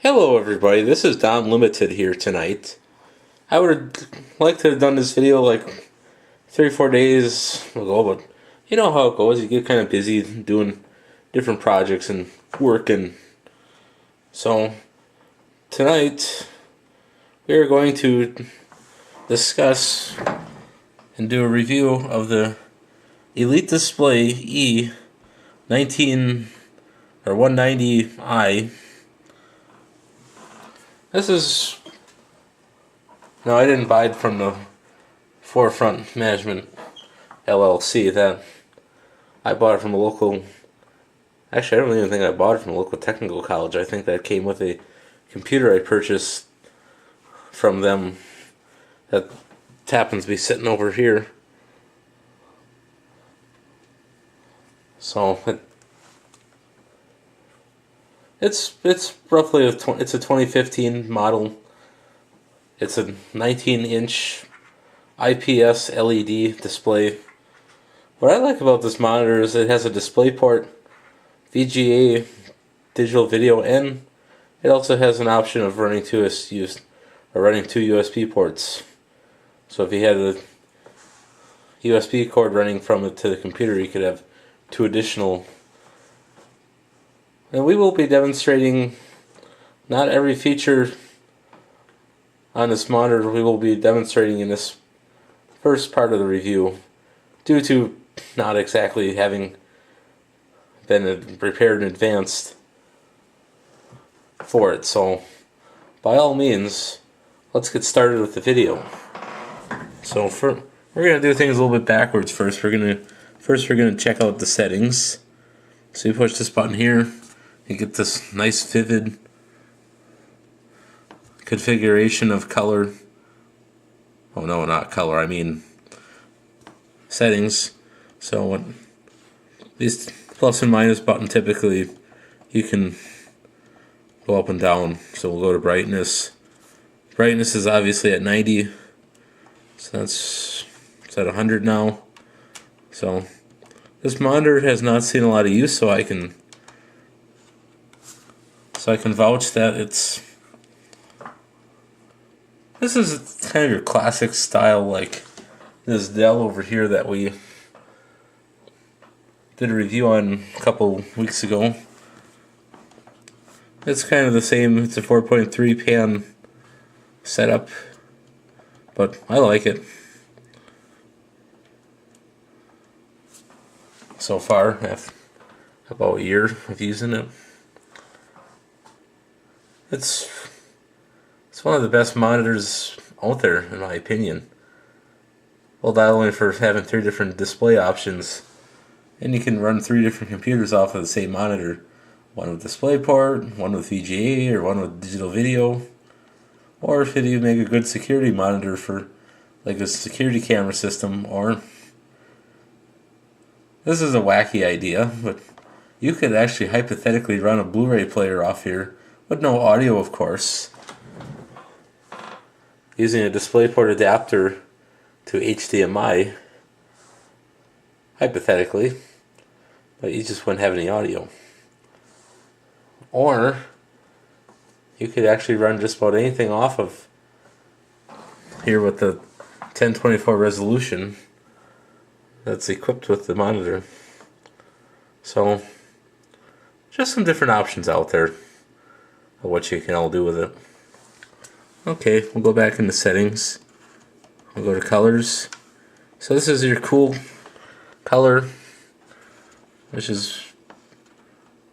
Hello everybody, this is Don Limited here tonight. I would like to have done this video like 3 or 4 days ago, but you know how it goes. You get kind of busy doing different projects and work, and so tonight we are going to discuss and do a review of the Elite Display e190 or 190i. This is... No, I didn't buy it from the Forefront Management LLC. That I bought it from a local... Actually, I don't even think I bought it from a local technical college. I think that came with a computer I purchased from them that happens to be sitting over here. So it's roughly it's a 2015 model. It's a 19-inch IPS LED display. What I like about this monitor is it has a DisplayPort, VGA, digital video, and it also has an option of running two USB ports. So if you had a USB cord running from it to the computer, you could have two additional. And we will be demonstrating not every feature on this monitor. We will be demonstrating in this first part of the review, due to not exactly having been prepared in advance for it. So by all means, let's get started with the video. So we're going to do things a little bit backwards first. We're going to check out the settings. So you push this button here, you get this nice vivid configuration of color. Oh no, not color, I mean settings. So what these plus and minus button, typically you can go up and down. So we'll go to brightness. Brightness is obviously at 90. So it's at 100 now. So this monitor has not seen a lot of use, so I can vouch that this is kind of your classic style, like this Dell over here that we did a review on a couple weeks ago. It's kind of the same. It's a 4.3 pan setup, but I like it so far. After about a year of using it, it's one of the best monitors out there, in my opinion. Well, not only for having 3 different display options, and you can run 3 different computers off of the same monitor. One with DisplayPort, one with VGA, or one with digital video. Or if you make a good security monitor for like a security camera system, or this is a wacky idea, but you could actually hypothetically run a Blu-ray player off here with no audio, of course, using a DisplayPort adapter to HDMI, hypothetically, but you just wouldn't have any audio. Or you could actually run just about anything off of here with the 1024 resolution that's equipped with the monitor. So just some different options out there of what you can all do with it. Okay, we'll go back into settings. We'll go to colors. So this is your cool color, which is,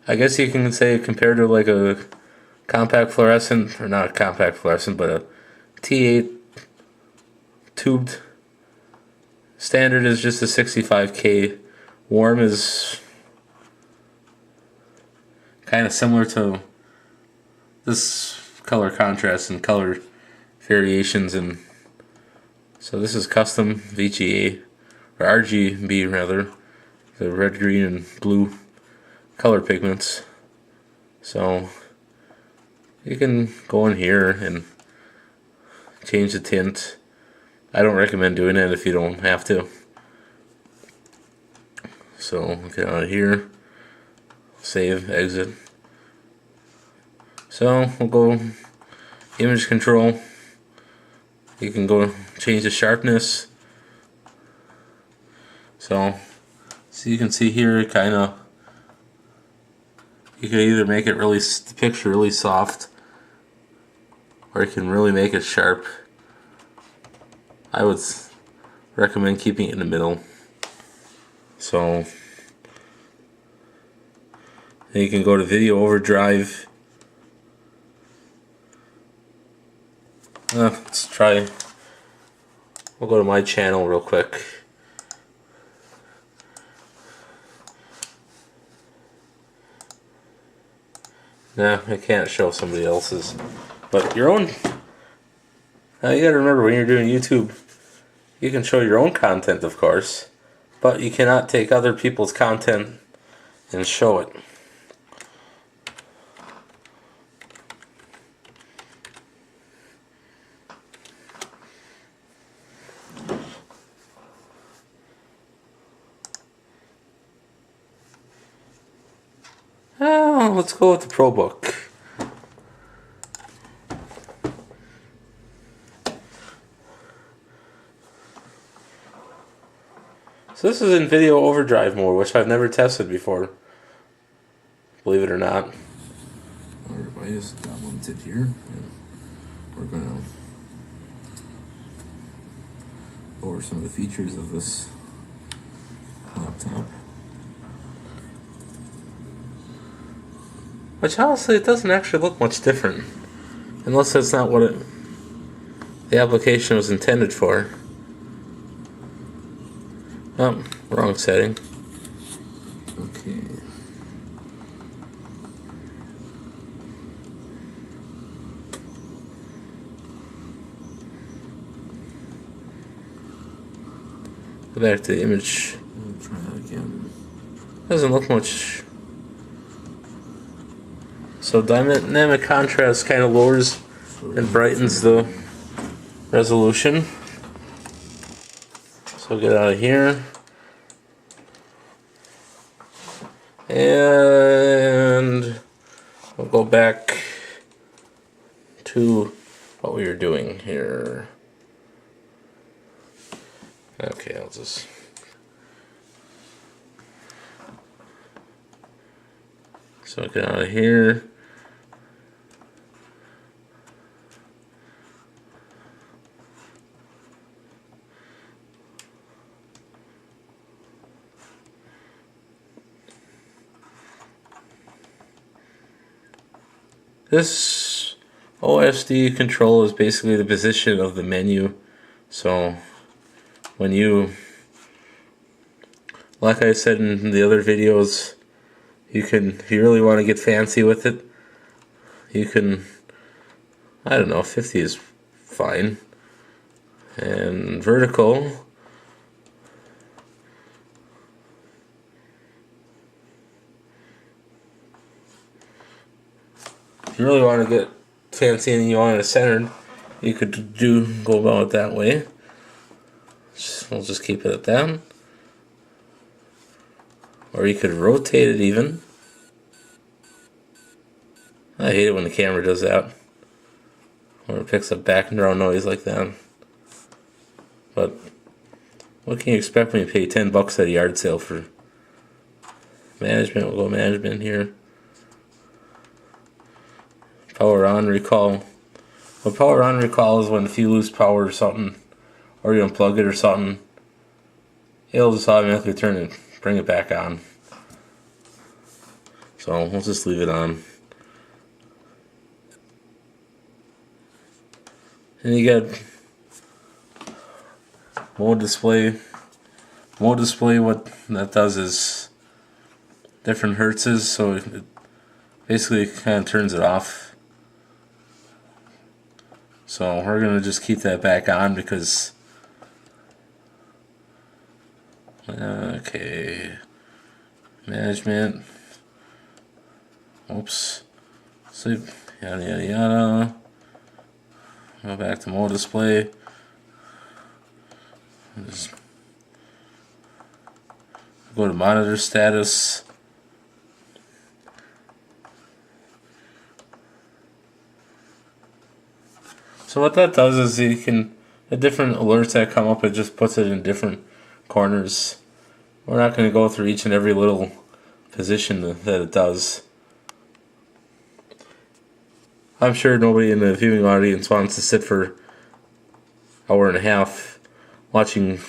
I guess you can say, compared to like a compact fluorescent, or not a compact fluorescent, but a T8 tubed. Standard is just a 65K. Warm is kind of similar to this color contrast and color variations, and so this is custom VGA, or RGB rather, the red, green, and blue color pigments. So you can go in here and change the tint. I don't recommend doing it if you don't have to. So get out of here, save, exit. So we'll go image control. You can go change the sharpness. So you can see here, kind of, you can either make it really, the picture really soft, or you can really make it sharp. I would recommend keeping it in the middle. So then you can go to video overdrive. Let's try, we'll go to my channel real quick. Nah, I can't show somebody else's. But your own, you gotta remember when you're doing YouTube, you can show your own content, of course, but you cannot take other people's content and show it. Oh, let's go with the ProBook. So this is in video overdrive mode, which I've never tested before, believe it or not. Our device got limited here, and we're gonna go over some of the features of this laptop. Which honestly, it doesn't actually look much different, unless that's not what the application was intended for. Oh, wrong setting. Okay. Go back to the image. I'll try that again. Doesn't look much. So dynamic contrast kind of lowers and brightens the resolution. So get out of here. And we'll go back to what we were doing here. Okay, I'll just... So get out of here. This OSD control is basically the position of the menu. So when you, like I said in the other videos, you can, if you really want to get fancy with it, you can, I don't know, 50 is fine. And vertical, if you really want to get fancy and you want it centered, you could go about it that way. We'll just keep it at that. Or you could rotate it even. I hate it when the camera does that, when it picks up background noise like that. But what can you expect when you pay $10 at a yard sale for management? We'll go management here. Power on recall. Well, power on recall is when if you lose power or something, or you unplug it or something, it'll just automatically bring it back on. So we'll just leave it on. And you got mode display. Mode display, what that does is different hertzes, so it basically kind of turns it off. So we're going to just keep that back on because, okay, management, oops, sleep, yada yada yada, go back to mode display, just go to monitor status, So what that does is the different alerts that come up, it just puts it in different corners. We're not going to go through each and every little position that it does. I'm sure nobody in the viewing audience wants to sit for an hour and a half watching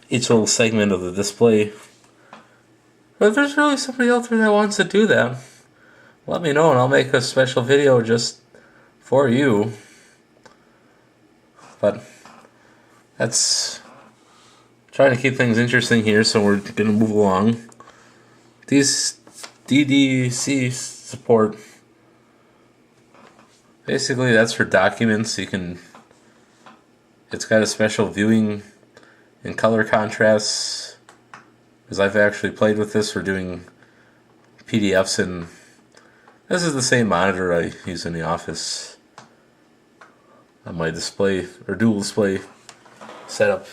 each little segment of the display. But if there's really somebody out there that wants to do that, let me know and I'll make a special video just for you. But that's trying to keep things interesting here, so we're going to move along. These DDC support, basically that's for documents. It's got a special viewing and color contrasts, because I've actually played with this for doing PDFs, and this is the same monitor I use in the office on my display or dual display setup.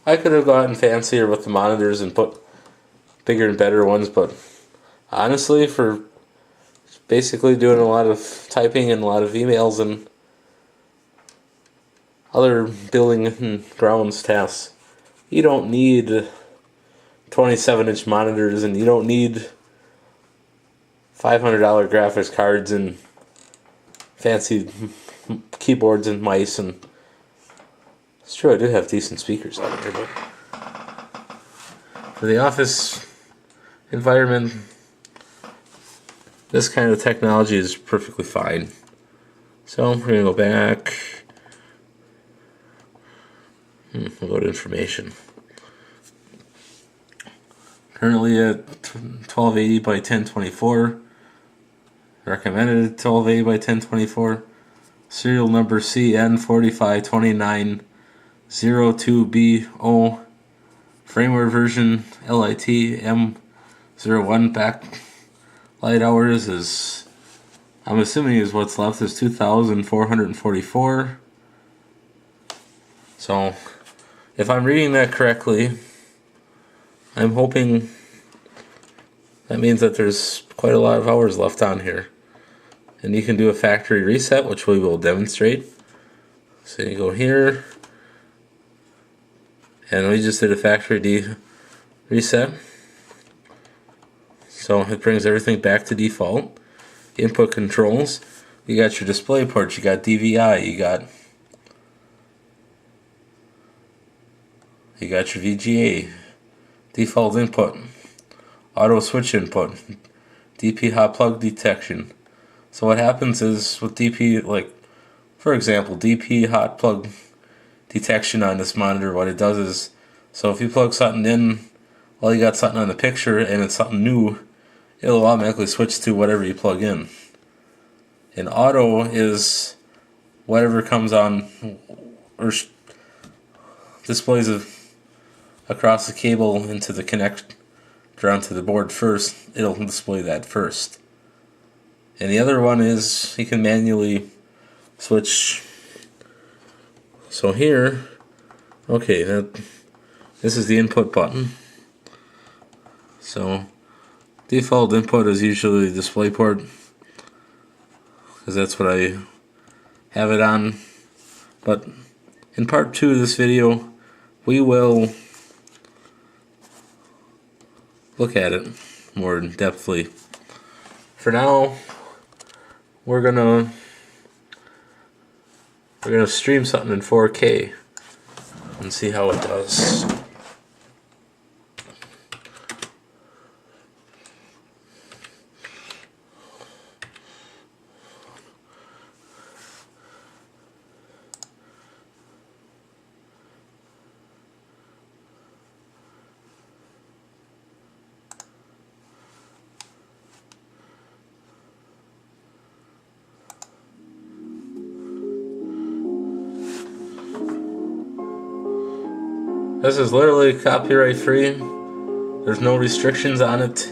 I could have gotten fancier with the monitors and put bigger and better ones, but honestly, for basically doing a lot of typing and a lot of emails and other billing and grounds tasks, you don't need 27-inch monitors, and you don't need $500 graphics cards and fancy keyboards and mice. And it's true, I do have decent speakers on here, but for the office environment, this kind of technology is perfectly fine. So we're going to go back. We'll go to information. Currently at 1280 by 1024. Recommended 1280 by 1024. Serial number CN452902BO. Firmware version LIT M01. Backlight hours is, I'm assuming is what's left, is 2,444. So if I'm reading that correctly, I'm hoping that means that there's quite a lot of hours left on here. And you can do a factory reset, which we will demonstrate. So you go here, and we just did a factory reset. So it brings everything back to default. Input controls, you got your display ports, you got DVI, you got your VGA, default input, auto switch input, DP hot plug detection. So what happens is with DP, like for example, DP hot plug detection on this monitor, what it does is, so if you plug something in while you got something on the picture and it's something new, it'll automatically switch to whatever you plug in. And auto is whatever comes on or displays across the cable into the connector onto the board first, it'll display that first. And the other one is you can manually switch. So here, okay, this is the input button. So default input is usually the display port, because that's what I have it on. But in part 2 of this video, we will look at it more in depthly. For now, we're gonna stream something in 4K and see how it does. This is literally copyright free. There's no restrictions on it.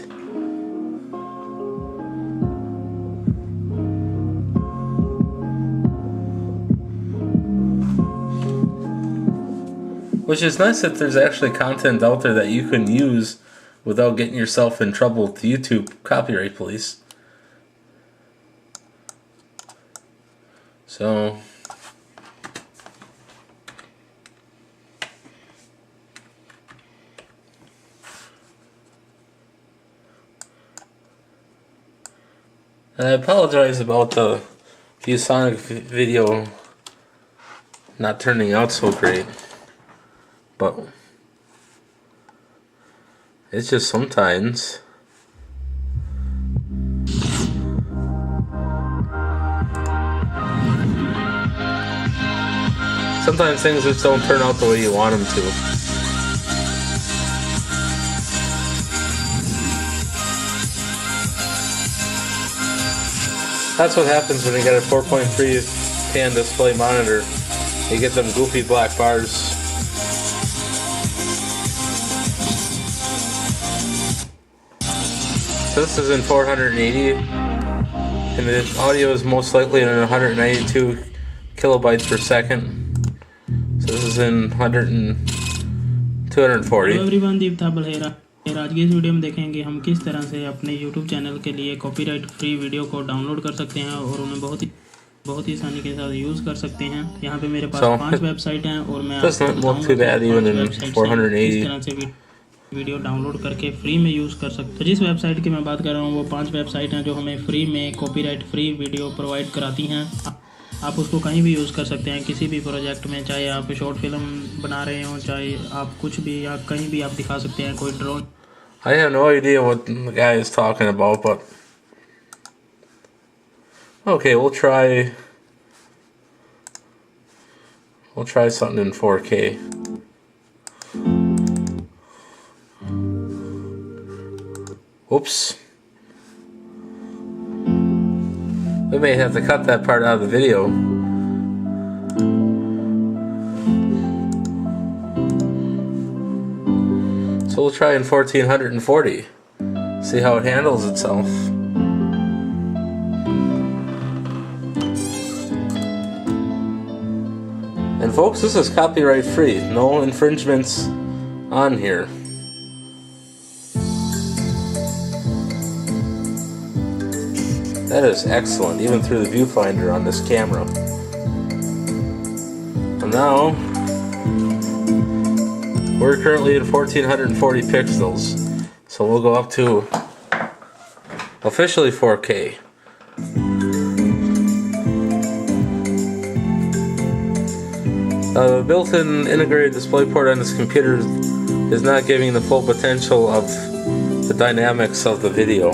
Which is nice that there's actually content out there that you can use without getting yourself in trouble with the YouTube copyright police. I apologize about the ViewSonic video not turning out so great, but it's just sometimes. Sometimes things just don't turn out the way you want them to. That's what happens when you get a 4.3 pan display monitor. You get them goofy black bars. So this is in 480, and the audio is most likely in 192 kilobytes per second. So this is in 240. Hello everyone, Deep था बलहेरा। आज की इस video में देखेंगे हम किस तरह से अपने YouTube चैनल के लिए कॉपीराइट फ्री वीडियो को डाउनलोड कर सकते हैं और उन्हें बहुत ही आसानी के साथ यूज़ कर सकते हैं। यहाँ पे मेरे पास 5 वेबसाइट हैं और मैं आपको किस तरह से वीडियो डाउनलोड करके फ्री में यूज़ कर सकते हैं। तो जिस वेबसाइट की मैं बात कर रहा हूँ वो 5 वेबसाइट हैं जो हमें फ्री में कॉपीराइट फ्री वीडियो प्रोवाइड कराती हैं। आप उसको कहीं भी यूज़ कर सकते हैं, किसी भी प्रोजेक्ट में, चाहे आप शॉर्ट फिल्म बना रहे हो, चाहे आप कुछ भी, या कहीं भी आप दिखा सकते हैं, कोई drone. I have no idea what the guy is talking about, but okay, we'll try something in 4K. Oops. We may have to cut that part out of the video. So we'll try in 1440. See how it handles itself. And folks, this is copyright free. No infringements on here. That is excellent, even through the viewfinder on this camera. And now, we're currently at 1440 pixels, so we'll go up to officially 4K. The built-in integrated DisplayPort on this computer is not giving the full potential of the dynamics of the video.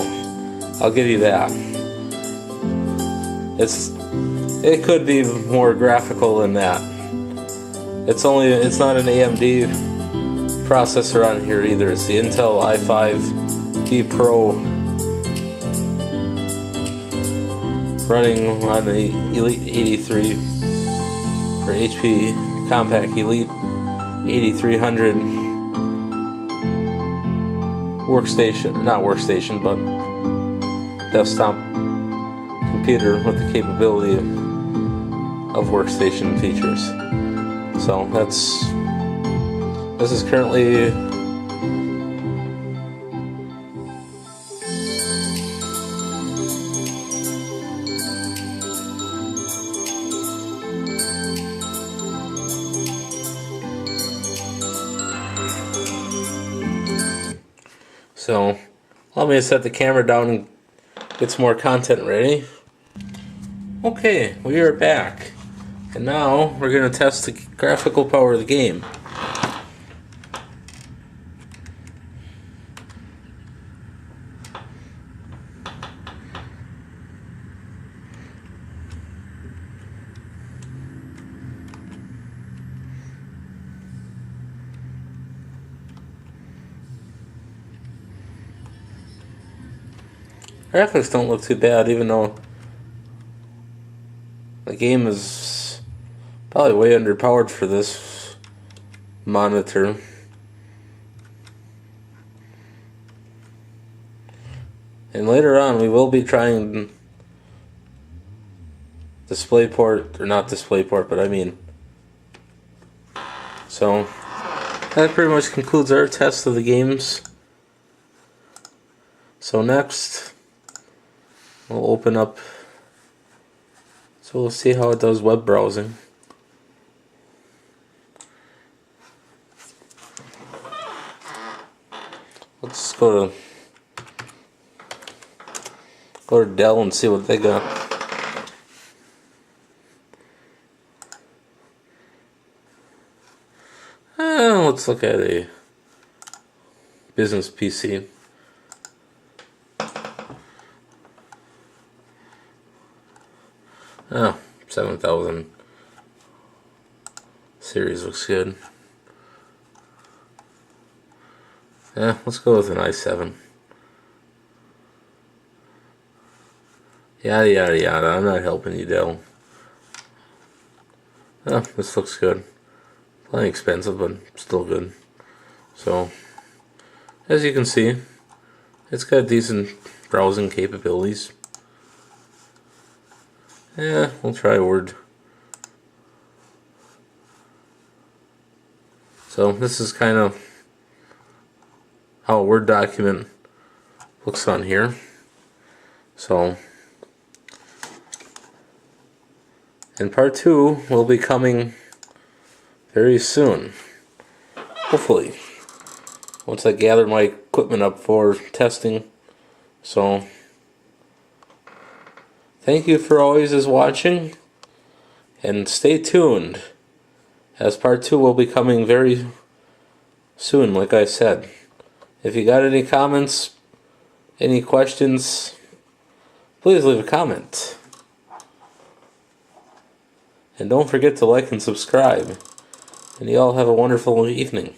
I'll give you that. It could be more graphical than that. It's not an AMD processor on here either. It's the Intel i5 D Pro running on the Elite 83 or HP Compact Elite 8300 workstation, but desktop computer with the capability of workstation features. So this is currently so let me set the camera down and get some more content ready. Okay, we are back. And now we're going to test the graphical power of the game. Graphics don't look too bad, even though the game is probably way underpowered for this monitor. And later on we will be trying DisplayPort, or not DisplayPort, but I mean. So that pretty much concludes our test of the games. So next we'll open up, so we'll see how it does web browsing. Let's go to Go to Dell and see what they got. Let's look at a business PC. Oh, 7000 series looks good. Yeah, let's go with an i7. Yada yada yada. I'm not helping you, Dell. Oh, this looks good. Plenty expensive, but still good. So, as you can see, it's got decent browsing capabilities. Yeah, we'll try Word. So this is kind of how a Word document looks on here. So, and part 2 will be coming very soon. Hopefully. Once I gather my equipment up for testing. So, thank you for always watching. And stay tuned, as part 2 will be coming very soon, like I said. If you got any comments, any questions, please leave a comment. And don't forget to like and subscribe. And you all have a wonderful evening.